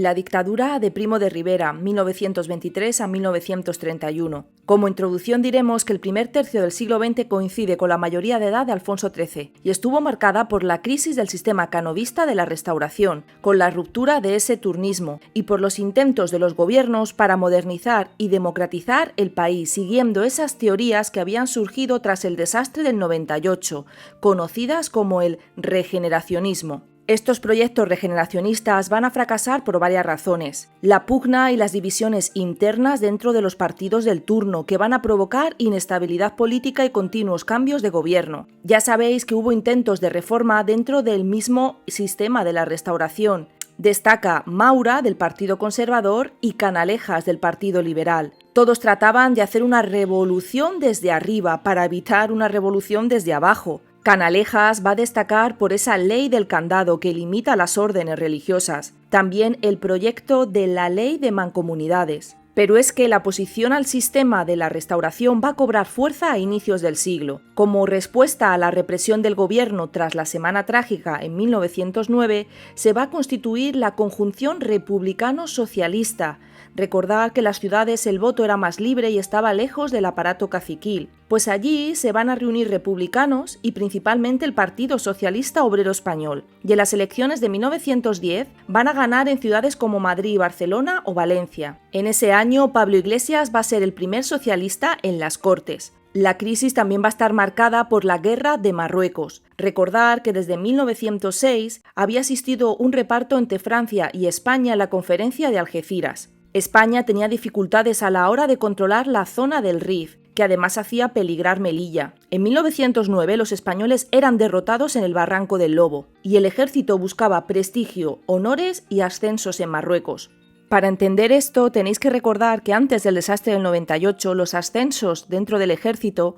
La dictadura de Primo de Rivera, 1923 a 1931. Como introducción diremos que el primer tercio del siglo XX coincide con la mayoría de edad de Alfonso XIII y estuvo marcada por la crisis del sistema canovista de la Restauración, con la ruptura de ese turnismo y por los intentos de los gobiernos para modernizar y democratizar el país, siguiendo esas teorías que habían surgido tras el desastre del 98, conocidas como el regeneracionismo. Estos proyectos regeneracionistas van a fracasar por varias razones. La pugna y las divisiones internas dentro de los partidos del turno, que van a provocar inestabilidad política y continuos cambios de gobierno. Ya sabéis que hubo intentos de reforma dentro del mismo sistema de la Restauración. Destaca Maura, del Partido Conservador, y Canalejas, del Partido Liberal. Todos trataban de hacer una revolución desde arriba para evitar una revolución desde abajo. Canalejas va a destacar por esa ley del candado que limita las órdenes religiosas, también el proyecto de la ley de mancomunidades. Pero es que la oposición al sistema de la Restauración va a cobrar fuerza a inicios del siglo. Como respuesta a la represión del gobierno tras la Semana Trágica en 1909, se va a constituir la Conjunción Republicano-Socialista. Recordad que en las ciudades el voto era más libre y estaba lejos del aparato caciquil, pues allí se van a reunir republicanos y principalmente el Partido Socialista Obrero Español, y en las elecciones de 1910 van a ganar en ciudades como Madrid, Barcelona o Valencia. En ese año Pablo Iglesias va a ser el primer socialista en las Cortes. La crisis también va a estar marcada por la Guerra de Marruecos. Recordar que desde 1906 había existido un reparto entre Francia y España en la Conferencia de Algeciras. España tenía dificultades a la hora de controlar la zona del Rif, que además hacía peligrar Melilla. En 1909 los españoles eran derrotados en el Barranco del Lobo, y el ejército buscaba prestigio, honores y ascensos en Marruecos. Para entender esto tenéis que recordar que antes del desastre del 98 los ascensos dentro del ejército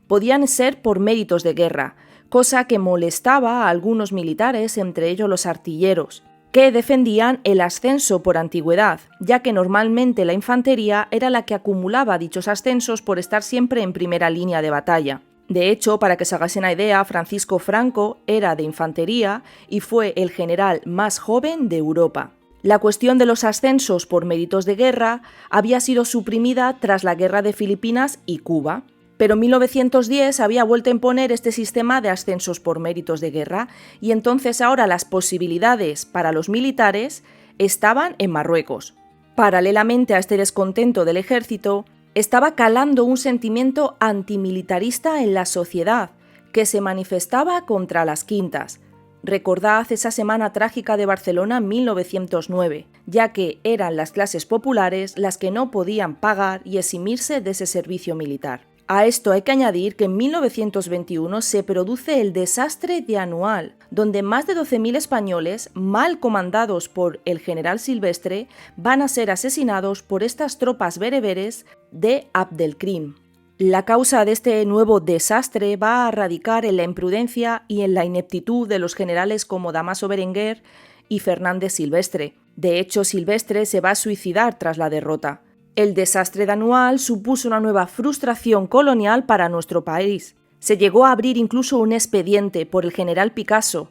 podían ser por méritos de guerra, cosa que molestaba a algunos militares, entre ellos los artilleros, que defendían el ascenso por antigüedad, ya que normalmente la infantería era la que acumulaba dichos ascensos por estar siempre en primera línea de batalla. De hecho, para que se hagáis una idea, Francisco Franco era de infantería y fue el general más joven de Europa. La cuestión de los ascensos por méritos de guerra había sido suprimida tras la Guerra de Filipinas y Cuba. Pero en 1910 había vuelto a imponer este sistema de ascensos por méritos de guerra y entonces ahora las posibilidades para los militares estaban en Marruecos. Paralelamente a este descontento del ejército, estaba calando un sentimiento antimilitarista en la sociedad que se manifestaba contra las quintas. Recordad esa Semana Trágica de Barcelona en 1909, ya que eran las clases populares las que no podían pagar y eximirse de ese servicio militar. A esto hay que añadir que en 1921 se produce el desastre de Anual, donde más de 12.000 españoles, mal comandados por el general Silvestre, van a ser asesinados por estas tropas bereberes de Abdelkrim. La causa de este nuevo desastre va a radicar en la imprudencia y en la ineptitud de los generales como Dámaso Berenguer y Fernández Silvestre. De hecho, Silvestre se va a suicidar tras la derrota. El desastre de Anual supuso una nueva frustración colonial para nuestro país. Se llegó a abrir incluso un expediente por el general Picasso,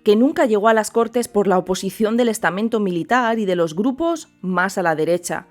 que nunca llegó a las Cortes por la oposición del estamento militar y de los grupos más a la derecha,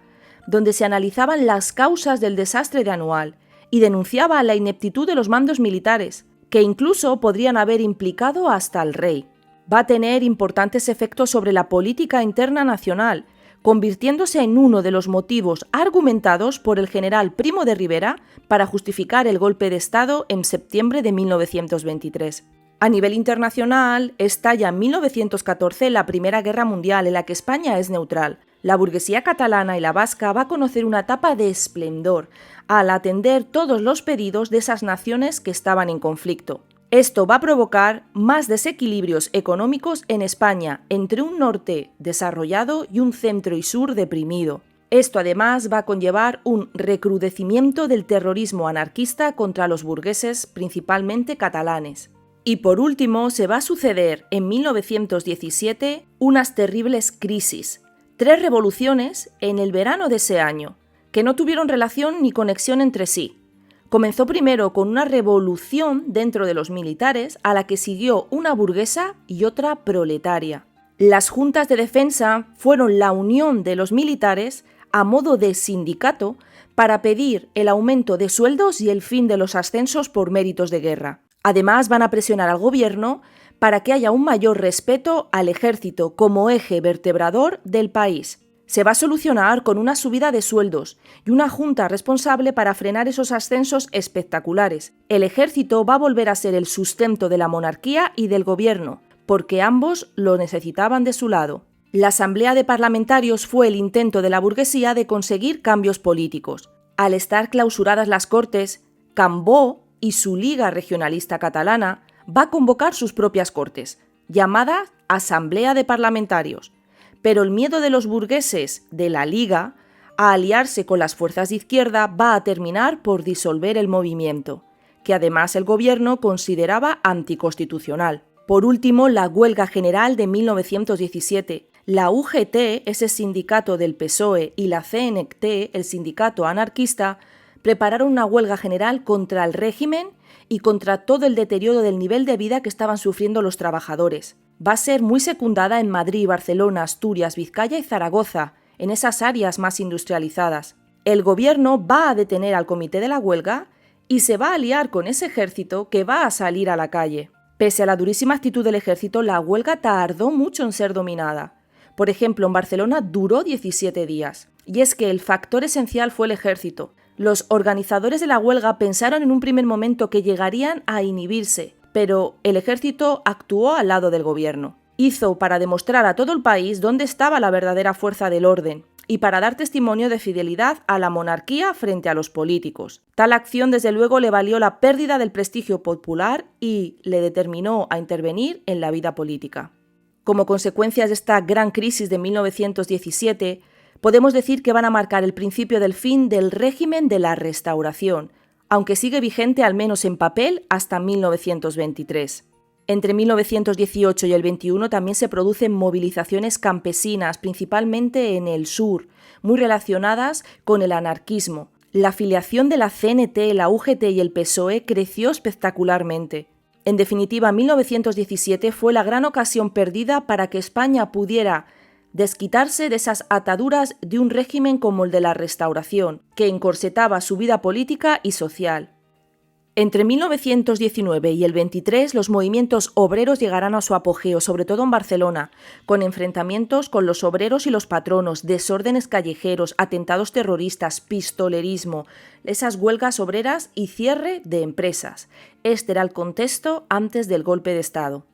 donde se analizaban las causas del desastre de Anual y denunciaba la ineptitud de los mandos militares, que incluso podrían haber implicado hasta al rey. Va a tener importantes efectos sobre la política interna nacional, convirtiéndose en uno de los motivos argumentados por el general Primo de Rivera para justificar el golpe de Estado en septiembre de 1923. A nivel internacional, estalla en 1914 la Primera Guerra Mundial, en la que España es neutral. La burguesía catalana y la vasca va a conocer una etapa de esplendor al atender todos los pedidos de esas naciones que estaban en conflicto. Esto va a provocar más desequilibrios económicos en España, entre un norte desarrollado y un centro y sur deprimido. Esto además va a conllevar un recrudecimiento del terrorismo anarquista contra los burgueses, principalmente catalanes. Y por último, se va a suceder en 1917 unas terribles crisis, 3 revoluciones en el verano de ese año, que no tuvieron relación ni conexión entre sí. Comenzó primero con una revolución dentro de los militares, a la que siguió una burguesa y otra proletaria. Las juntas de defensa fueron la unión de los militares a modo de sindicato para pedir el aumento de sueldos y el fin de los ascensos por méritos de guerra. Además, van a presionar al gobierno para que haya un mayor respeto al ejército como eje vertebrador del país. Se va a solucionar con una subida de sueldos y una junta responsable para frenar esos ascensos espectaculares. El ejército va a volver a ser el sustento de la monarquía y del gobierno, porque ambos lo necesitaban de su lado. La Asamblea de Parlamentarios fue el intento de la burguesía de conseguir cambios políticos. Al estar clausuradas las Cortes, Cambó y su Liga Regionalista Catalana va a convocar sus propias Cortes, llamada Asamblea de Parlamentarios. Pero el miedo de los burgueses de la Liga a aliarse con las fuerzas de izquierda va a terminar por disolver el movimiento, que además el gobierno consideraba anticonstitucional. Por último, la huelga general de 1917. La UGT, ese sindicato del PSOE, y la CNT, el sindicato anarquista, prepararon una huelga general contra el régimen y contra todo el deterioro del nivel de vida que estaban sufriendo los trabajadores. Va a ser muy secundada en Madrid, Barcelona, Asturias, Vizcaya y Zaragoza, en esas áreas más industrializadas. El gobierno va a detener al comité de la huelga y se va a aliar con ese ejército que va a salir a la calle. Pese a la durísima actitud del ejército, la huelga tardó mucho en ser dominada. Por ejemplo, en Barcelona duró 17 días. Y es que el factor esencial fue el ejército. Los organizadores de la huelga pensaron en un primer momento que llegarían a inhibirse, pero el ejército actuó al lado del gobierno. Hizo para demostrar a todo el país dónde estaba la verdadera fuerza del orden y para dar testimonio de fidelidad a la monarquía frente a los políticos. Tal acción, desde luego, le valió la pérdida del prestigio popular y le determinó a intervenir en la vida política. Como consecuencias de esta gran crisis de 1917, podemos decir que van a marcar el principio del fin del régimen de la Restauración, aunque sigue vigente al menos en papel hasta 1923. Entre 1918 y el 21 también se producen movilizaciones campesinas, principalmente en el sur, muy relacionadas con el anarquismo. La afiliación de la CNT, la UGT y el PSOE creció espectacularmente. En definitiva, 1917 fue la gran ocasión perdida para que España pudiera desquitarse de esas ataduras de un régimen como el de la Restauración, que encorsetaba su vida política y social. Entre 1919 y el 23, los movimientos obreros llegarán a su apogeo, sobre todo en Barcelona, con enfrentamientos con los obreros y los patronos, desórdenes callejeros, atentados terroristas, pistolerismo, esas huelgas obreras y cierre de empresas. Este era el contexto antes del golpe de Estado.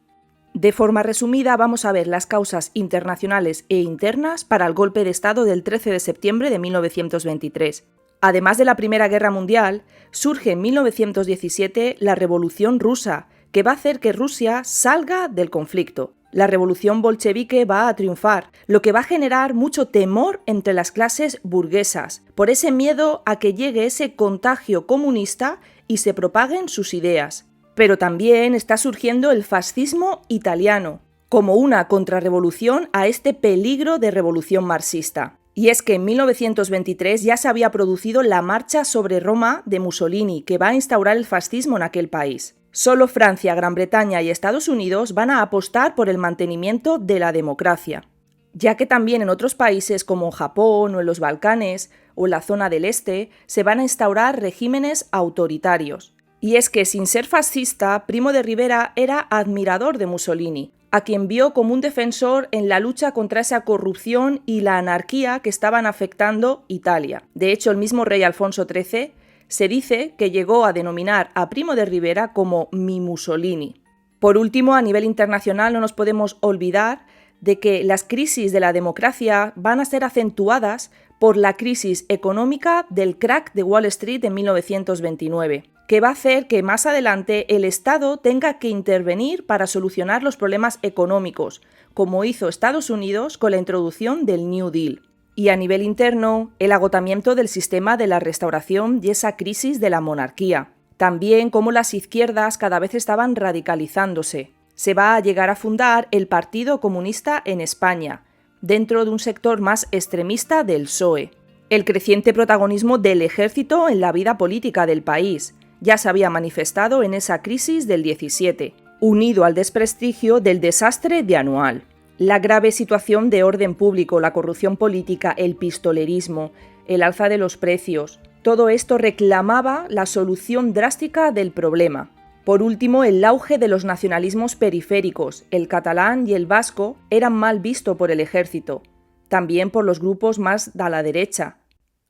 De forma resumida, vamos a ver las causas internacionales e internas para el golpe de Estado del 13 de septiembre de 1923. Además de la Primera Guerra Mundial, surge en 1917 la Revolución Rusa, que va a hacer que Rusia salga del conflicto. La revolución bolchevique va a triunfar, lo que va a generar mucho temor entre las clases burguesas, por ese miedo a que llegue ese contagio comunista y se propaguen sus ideas. Pero también está surgiendo el fascismo italiano, como una contrarrevolución a este peligro de revolución marxista. Y es que en 1923 ya se había producido la Marcha sobre Roma de Mussolini, que va a instaurar el fascismo en aquel país. Solo Francia, Gran Bretaña y Estados Unidos van a apostar por el mantenimiento de la democracia, ya que también en otros países como Japón o en los Balcanes o en la zona del Este se van a instaurar regímenes autoritarios. Y es que, sin ser fascista, Primo de Rivera era admirador de Mussolini, a quien vio como un defensor en la lucha contra esa corrupción y la anarquía que estaban afectando Italia. De hecho, el mismo rey Alfonso XIII se dice que llegó a denominar a Primo de Rivera como mi Mussolini. Por último, a nivel internacional no nos podemos olvidar de que las crisis de la democracia van a ser acentuadas por la crisis económica del crack de Wall Street en 1929. Que va a hacer que más adelante el Estado tenga que intervenir para solucionar los problemas económicos, como hizo Estados Unidos con la introducción del New Deal. Y a nivel interno, el agotamiento del sistema de la Restauración y esa crisis de la monarquía. También cómo las izquierdas cada vez estaban radicalizándose. Se va a llegar a fundar el Partido Comunista en España, dentro de un sector más extremista del PSOE. El creciente protagonismo del ejército en la vida política del país ya se había manifestado en esa crisis del 17, unido al desprestigio del desastre de Anual. La grave situación de orden público, la corrupción política, el pistolerismo, el alza de los precios, todo esto reclamaba la solución drástica del problema. Por último, el auge de los nacionalismos periféricos, el catalán y el vasco, eran mal vistos por el ejército, también por los grupos más a la derecha,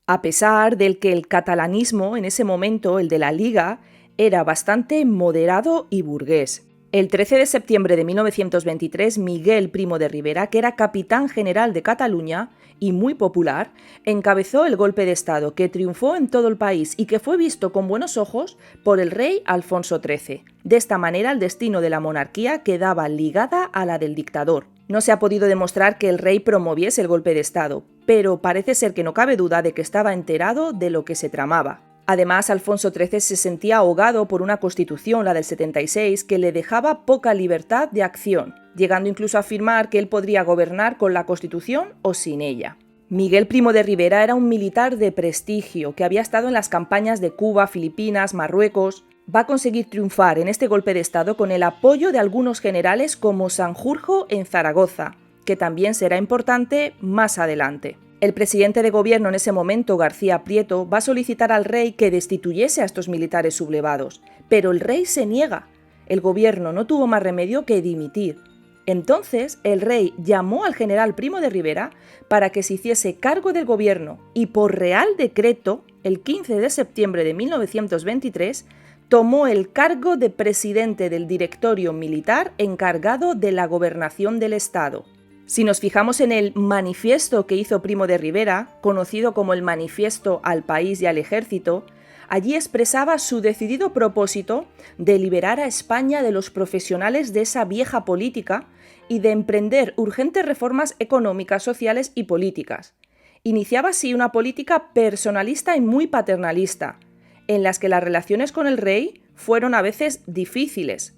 a pesar del que el catalanismo, en ese momento, el de la Liga, era bastante moderado y burgués. El 13 de septiembre de 1923, Miguel Primo de Rivera, que era capitán general de Cataluña y muy popular, encabezó el golpe de Estado que triunfó en todo el país y que fue visto con buenos ojos por el rey Alfonso XIII. De esta manera, el destino de la monarquía quedaba ligada a la del dictador. No se ha podido demostrar que el rey promoviese el golpe de Estado, pero parece ser que no cabe duda de que estaba enterado de lo que se tramaba. Además, Alfonso XIII se sentía ahogado por una constitución, la del 76, que le dejaba poca libertad de acción, llegando incluso a afirmar que él podría gobernar con la constitución o sin ella. Miguel Primo de Rivera era un militar de prestigio que había estado en las campañas de Cuba, Filipinas, Marruecos. Va a conseguir triunfar en este golpe de Estado con el apoyo de algunos generales como Sanjurjo en Zaragoza, que también será importante más adelante. El presidente de gobierno en ese momento, García Prieto, va a solicitar al rey que destituyese a estos militares sublevados, pero el rey se niega. El gobierno no tuvo más remedio que dimitir. Entonces, el rey llamó al general Primo de Rivera para que se hiciese cargo del gobierno y por real decreto, el 15 de septiembre de 1923, tomó el cargo de presidente del directorio militar encargado de la gobernación del Estado. Si nos fijamos en el manifiesto que hizo Primo de Rivera, conocido como el Manifiesto al País y al Ejército, allí expresaba su decidido propósito de liberar a España de los profesionales de esa vieja política y de emprender urgentes reformas económicas, sociales y políticas. Iniciaba así una política personalista y muy paternalista, en las que las relaciones con el rey fueron a veces difíciles.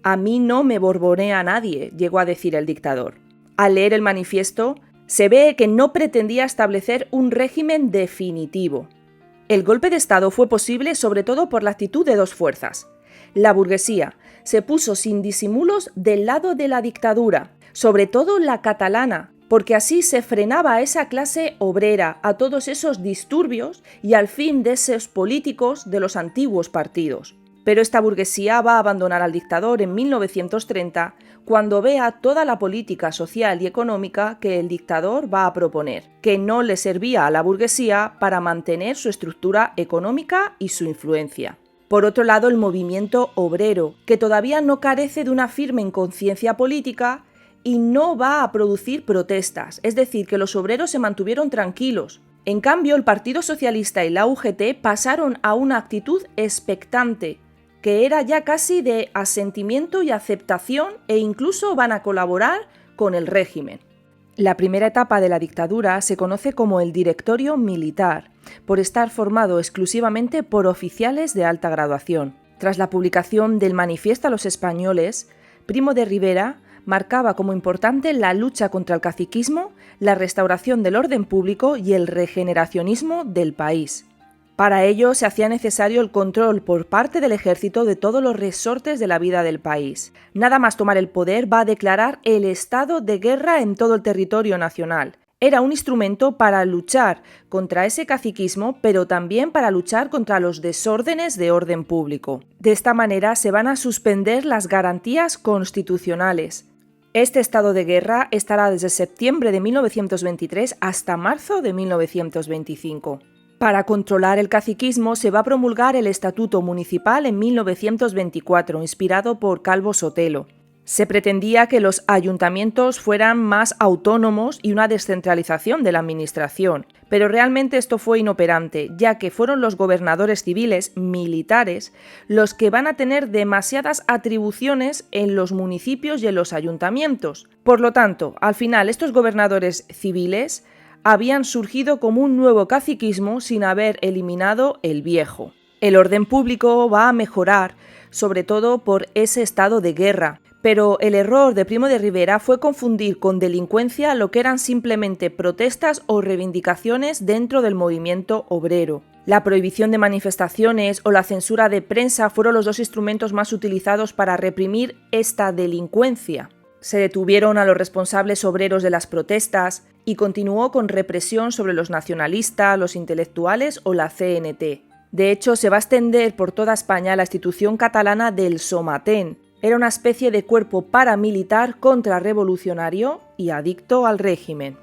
«A mí no me borbonea nadie», llegó a decir el dictador. Al leer el manifiesto, se ve que no pretendía establecer un régimen definitivo. El golpe de Estado fue posible sobre todo por la actitud de dos fuerzas. La burguesía se puso sin disimulos del lado de la dictadura, sobre todo la catalana, porque así se frenaba a esa clase obrera, a todos esos disturbios y al fin de esos políticos de los antiguos partidos. Pero esta burguesía va a abandonar al dictador en 1930 cuando vea toda la política social y económica que el dictador va a proponer, que no le servía a la burguesía para mantener su estructura económica y su influencia. Por otro lado, el movimiento obrero, que todavía no carece de una firme conciencia política y no va a producir protestas, es decir, que los obreros se mantuvieron tranquilos. En cambio, el Partido Socialista y la UGT pasaron a una actitud expectante, que era ya casi de asentimiento y aceptación e incluso van a colaborar con el régimen. La primera etapa de la dictadura se conoce como el Directorio Militar, por estar formado exclusivamente por oficiales de alta graduación. Tras la publicación del Manifiesto a los Españoles, Primo de Rivera marcaba como importante la lucha contra el caciquismo, la restauración del orden público y el regeneracionismo del país. Para ello se hacía necesario el control por parte del ejército de todos los resortes de la vida del país. Nada más tomar el poder va a declarar el estado de guerra en todo el territorio nacional. Era un instrumento para luchar contra ese caciquismo, pero también para luchar contra los desórdenes de orden público. De esta manera se van a suspender las garantías constitucionales. Este estado de guerra estará desde septiembre de 1923 hasta marzo de 1925. Para controlar el caciquismo se va a promulgar el Estatuto Municipal en 1924, inspirado por Calvo Sotelo. Se pretendía que los ayuntamientos fueran más autónomos y una descentralización de la administración, pero realmente esto fue inoperante, ya que fueron los gobernadores civiles, militares, los que van a tener demasiadas atribuciones en los municipios y en los ayuntamientos. Por lo tanto, al final estos gobernadores civiles habían surgido como un nuevo caciquismo sin haber eliminado el viejo. El orden público va a mejorar, sobre todo por ese estado de guerra, pero el error de Primo de Rivera fue confundir con delincuencia lo que eran simplemente protestas o reivindicaciones dentro del movimiento obrero. La prohibición de manifestaciones o la censura de prensa fueron los dos instrumentos más utilizados para reprimir esta delincuencia. Se detuvieron a los responsables obreros de las protestas y continuó con represión sobre los nacionalistas, los intelectuales o la CNT. De hecho, se va a extender por toda España la institución catalana del Somatén. Era una especie de cuerpo paramilitar contrarrevolucionario y adicto al régimen.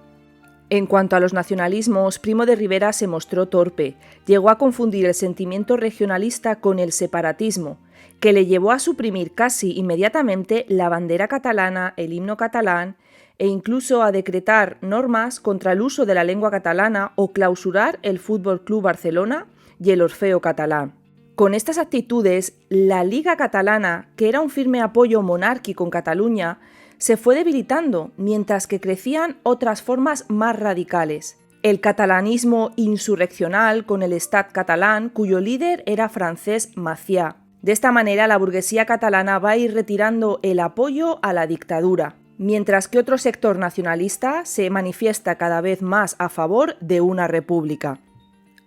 En cuanto a los nacionalismos, Primo de Rivera se mostró torpe. Llegó a confundir el sentimiento regionalista con el separatismo, que le llevó a suprimir casi inmediatamente la bandera catalana, el himno catalán, e incluso a decretar normas contra el uso de la lengua catalana o clausurar el Fútbol Club Barcelona y el Orfeo Catalán. Con estas actitudes, la Liga Catalana, que era un firme apoyo monárquico en Cataluña, se fue debilitando, mientras que crecían otras formas más radicales. El catalanismo insurreccional con el Estat catalán, cuyo líder era Francesc Macià. De esta manera, la burguesía catalana va a ir retirando el apoyo a la dictadura, mientras que otro sector nacionalista se manifiesta cada vez más a favor de una república.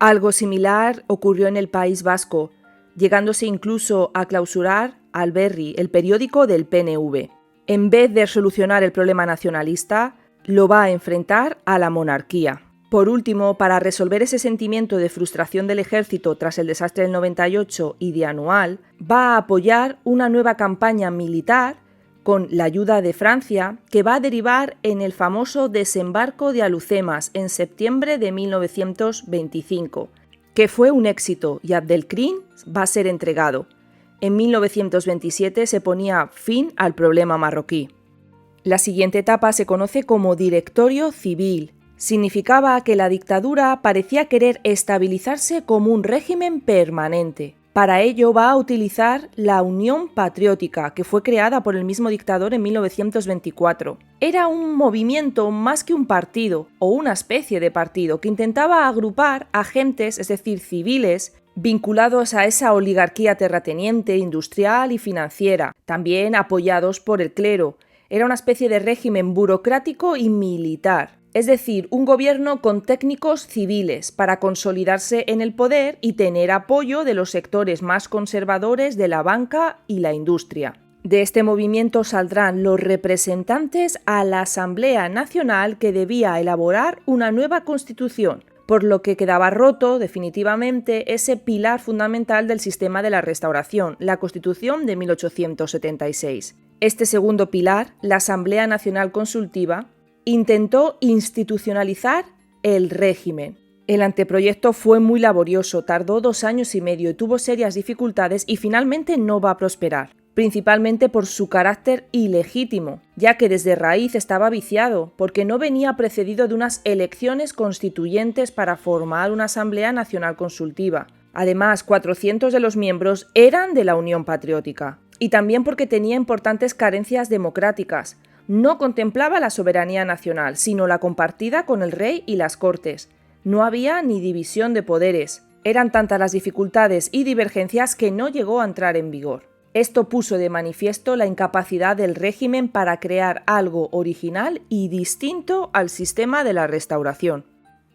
Algo similar ocurrió en el País Vasco, llegándose incluso a clausurar Alberri, el periódico del PNV. En vez de solucionar el problema nacionalista, lo va a enfrentar a la monarquía. Por último, para resolver ese sentimiento de frustración del ejército tras el desastre del 98 y de Anual, va a apoyar una nueva campaña militar con la ayuda de Francia, que va a derivar en el famoso desembarco de Alhucemas en septiembre de 1925, que fue un éxito y Abdelkrim va a ser entregado. En 1927 se ponía fin al problema marroquí. La siguiente etapa se conoce como Directorio Civil. Significaba que la dictadura parecía querer estabilizarse como un régimen permanente. Para ello va a utilizar la Unión Patriótica, que fue creada por el mismo dictador en 1924. Era un movimiento más que un partido, o una especie de partido, que intentaba agrupar agentes, es decir, civiles, vinculados a esa oligarquía terrateniente, industrial y financiera, también apoyados por el clero. Era una especie de régimen burocrático y militar, es decir, un gobierno con técnicos civiles para consolidarse en el poder y tener apoyo de los sectores más conservadores de la banca y la industria. De este movimiento saldrán los representantes a la Asamblea Nacional, que debía elaborar una nueva constitución, por lo que quedaba roto definitivamente ese pilar fundamental del sistema de la Restauración, la Constitución de 1876. Este segundo pilar, la Asamblea Nacional Consultiva, intentó institucionalizar el régimen. El anteproyecto fue muy laborioso, tardó 2 años y medio y tuvo serias dificultades y finalmente no va a prosperar, principalmente por su carácter ilegítimo, ya que desde raíz estaba viciado, porque no venía precedido de unas elecciones constituyentes para formar una Asamblea Nacional Consultiva. Además, 400 de los miembros eran de la Unión Patriótica, y también porque tenía importantes carencias democráticas. No contemplaba la soberanía nacional, sino la compartida con el rey y las cortes. No había ni división de poderes. Eran tantas las dificultades y divergencias que no llegó a entrar en vigor. Esto puso de manifiesto la incapacidad del régimen para crear algo original y distinto al sistema de la Restauración.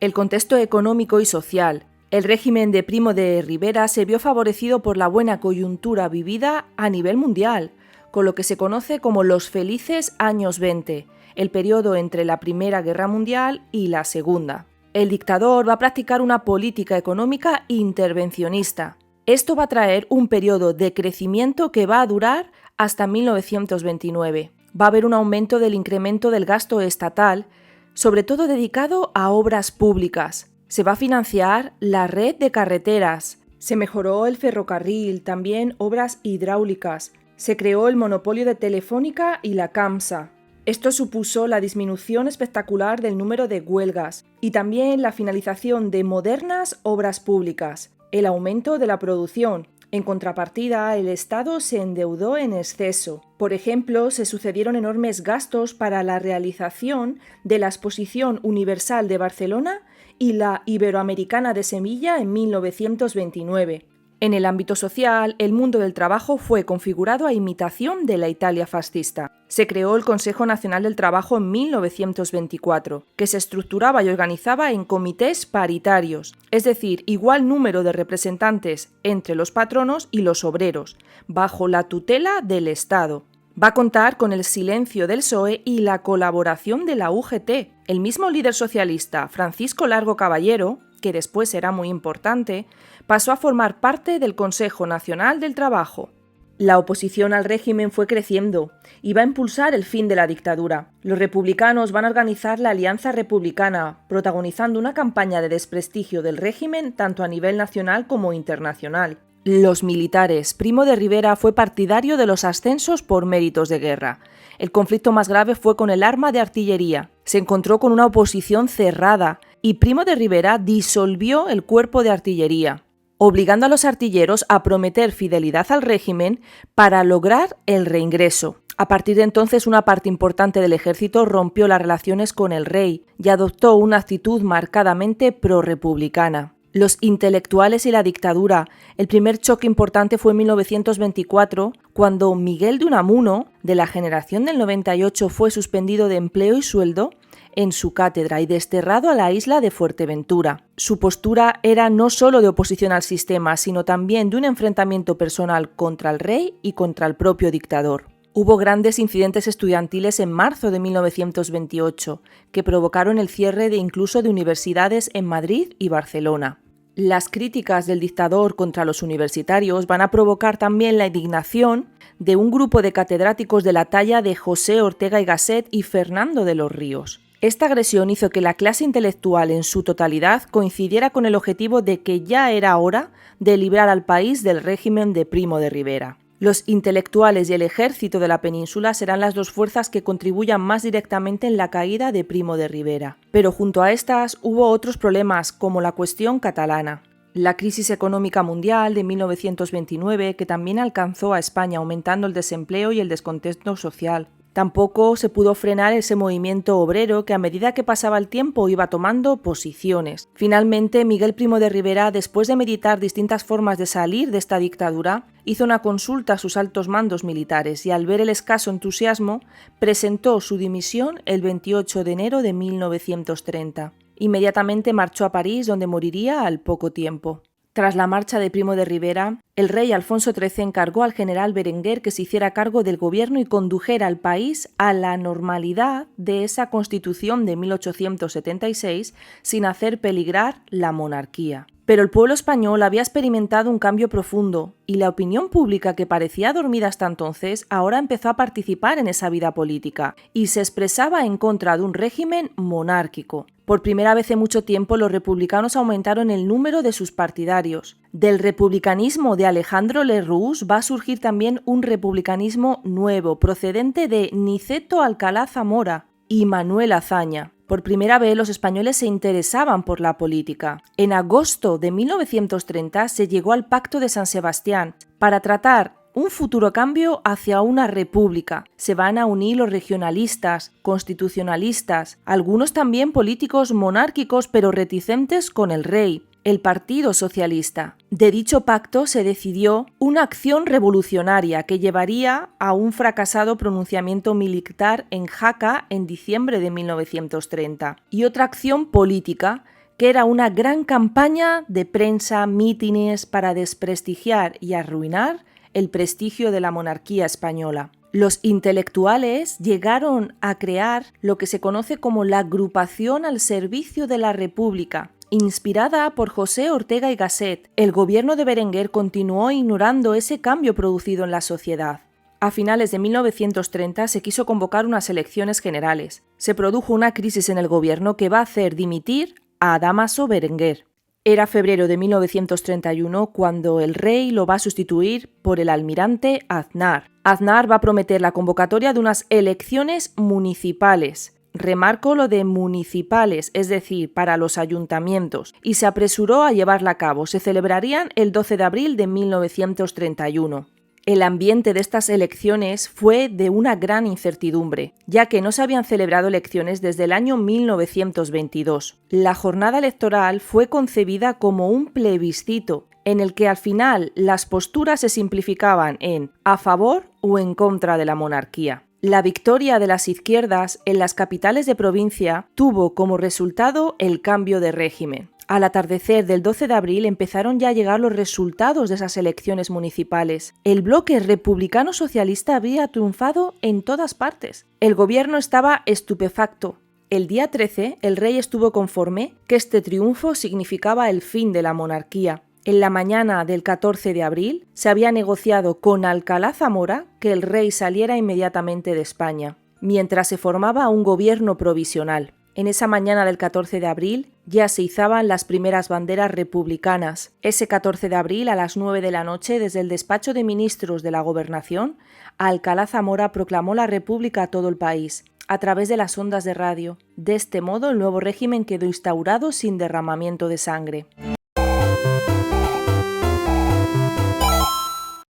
El contexto económico y social. El régimen de Primo de Rivera se vio favorecido por la buena coyuntura vivida a nivel mundial, con lo que se conoce como los felices años 20, el periodo entre la Primera Guerra Mundial y la Segunda. El dictador va a practicar una política económica intervencionista. Esto va a traer un periodo de crecimiento que va a durar hasta 1929. Va a haber un aumento del incremento del gasto estatal, sobre todo dedicado a obras públicas. Se va a financiar la red de carreteras, se mejoró el ferrocarril, también obras hidráulicas. Se creó el monopolio de Telefónica y la CAMSA. Esto supuso la disminución espectacular del número de huelgas y también la finalización de modernas obras públicas, el aumento de la producción. En contrapartida, el Estado se endeudó en exceso. Por ejemplo, se sucedieron enormes gastos para la realización de la Exposición Universal de Barcelona y la Iberoamericana de Sevilla en 1929. En el ámbito social, el mundo del trabajo fue configurado a imitación de la Italia fascista. Se creó el Consejo Nacional del Trabajo en 1924, que se estructuraba y organizaba en comités paritarios, es decir, igual número de representantes entre los patronos y los obreros, bajo la tutela del Estado. Va a contar con el silencio del PSOE y la colaboración de la UGT. El mismo líder socialista, Francisco Largo Caballero, que después será muy importante, pasó a formar parte del Consejo Nacional del Trabajo. La oposición al régimen fue creciendo y va a impulsar el fin de la dictadura. Los republicanos van a organizar la Alianza Republicana, protagonizando una campaña de desprestigio del régimen tanto a nivel nacional como internacional. Los militares. Primo de Rivera fue partidario de los ascensos por méritos de guerra. El conflicto más grave fue con el arma de artillería. Se encontró con una oposición cerrada y Primo de Rivera disolvió el cuerpo de artillería, obligando a los artilleros a prometer fidelidad al régimen para lograr el reingreso. A partir de entonces, una parte importante del ejército rompió las relaciones con el rey y adoptó una actitud marcadamente prorrepublicana. Los intelectuales y la dictadura. El primer choque importante fue en 1924, cuando Miguel de Unamuno, de la generación del 98, fue suspendido de empleo y sueldo en su cátedra y desterrado a la isla de Fuerteventura. Su postura era no solo de oposición al sistema, sino también de un enfrentamiento personal contra el rey y contra el propio dictador. Hubo grandes incidentes estudiantiles en marzo de 1928, que provocaron el cierre incluso de universidades en Madrid y Barcelona. Las críticas del dictador contra los universitarios van a provocar también la indignación de un grupo de catedráticos de la talla de José Ortega y Gasset y Fernando de los Ríos. Esta agresión hizo que la clase intelectual en su totalidad coincidiera con el objetivo de que ya era hora de librar al país del régimen de Primo de Rivera. Los intelectuales y el ejército de la península serán las dos fuerzas que contribuyan más directamente en la caída de Primo de Rivera. Pero junto a estas hubo otros problemas, como la cuestión catalana. La crisis económica mundial de 1929, que también alcanzó a España, aumentando el desempleo y el descontento social. Tampoco se pudo frenar ese movimiento obrero que a medida que pasaba el tiempo iba tomando posiciones. Finalmente, Miguel Primo de Rivera, después de meditar distintas formas de salir de esta dictadura, hizo una consulta a sus altos mandos militares y al ver el escaso entusiasmo, presentó su dimisión el 28 de enero de 1930. Inmediatamente marchó a París, donde moriría al poco tiempo. Tras la marcha de Primo de Rivera, el rey Alfonso XIII encargó al general Berenguer que se hiciera cargo del gobierno y condujera al país a la normalidad de esa Constitución de 1876 sin hacer peligrar la monarquía. Pero el pueblo español había experimentado un cambio profundo y la opinión pública, que parecía dormida hasta entonces, ahora empezó a participar en esa vida política y se expresaba en contra de un régimen monárquico. Por primera vez en mucho tiempo, los republicanos aumentaron el número de sus partidarios. Del republicanismo de Alejandro Lerroux va a surgir también un republicanismo nuevo, procedente de Niceto Alcalá Zamora y Manuel Azaña. Por primera vez los españoles se interesaban por la política. En agosto de 1930 se llegó al Pacto de San Sebastián para tratar un futuro cambio hacia una república. Se van a unir los regionalistas, constitucionalistas, algunos también políticos monárquicos pero reticentes con el rey, el Partido Socialista. De dicho pacto se decidió una acción revolucionaria que llevaría a un fracasado pronunciamiento militar en Jaca en diciembre de 1930 y otra acción política que era una gran campaña de prensa, mítines para desprestigiar y arruinar el prestigio de la monarquía española. Los intelectuales llegaron a crear lo que se conoce como la Agrupación al Servicio de la República, inspirada por José Ortega y Gasset. El gobierno de Berenguer continuó ignorando ese cambio producido en la sociedad. A finales de 1930 se quiso convocar unas elecciones generales. Se produjo una crisis en el gobierno que va a hacer dimitir a Dámaso Berenguer. Era febrero de 1931 cuando el rey lo va a sustituir por el almirante Aznar. Aznar va a prometer la convocatoria de unas elecciones municipales. Remarco lo de municipales, es decir, para los ayuntamientos, y se apresuró a llevarla a cabo. Se celebrarían el 12 de abril de 1931. El ambiente de estas elecciones fue de una gran incertidumbre, ya que no se habían celebrado elecciones desde el año 1922. La jornada electoral fue concebida como un plebiscito, en el que al final las posturas se simplificaban en a favor o en contra de la monarquía. La victoria de las izquierdas en las capitales de provincia tuvo como resultado el cambio de régimen. Al atardecer del 12 de abril empezaron ya a llegar los resultados de esas elecciones municipales. El bloque republicano-socialista había triunfado en todas partes. El gobierno estaba estupefacto. El día 13, el rey estuvo conforme que este triunfo significaba el fin de la monarquía. En la mañana del 14 de abril se había negociado con Alcalá Zamora que el rey saliera inmediatamente de España, mientras se formaba un gobierno provisional. En esa mañana del 14 de abril ya se izaban las primeras banderas republicanas. Ese 14 de abril a las 9 de la noche, desde el despacho de ministros de la Gobernación, Alcalá Zamora proclamó la república a todo el país, a través de las ondas de radio. De este modo, el nuevo régimen quedó instaurado sin derramamiento de sangre.